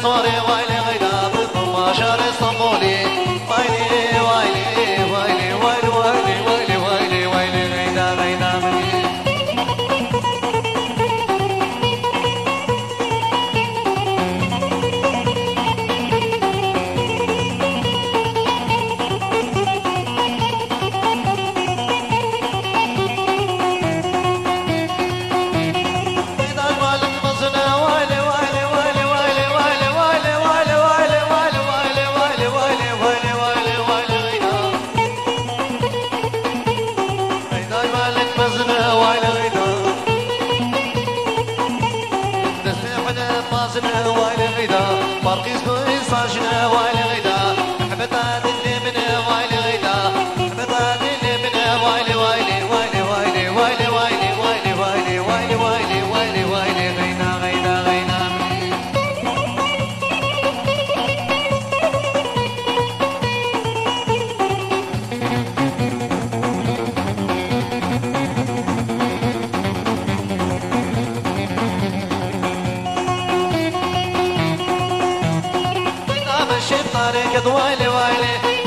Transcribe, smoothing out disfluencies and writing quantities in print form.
صوري ويلي غيدا بالطماشر الصمولي ويلي ويلي ويلي ويلي ويلي ويلي ويلي ويلي غيدا غيدا مني مركز بإنصاجنا وعلى غدا حبطات اللي من وعلى غدا حبطات اللي من وعلى وعلى وعلى وعلى وعلى وعلى وعلى وعلى وعلى وعلى وعلى وعلى غينا غينا غينا طريق ويلي ويلي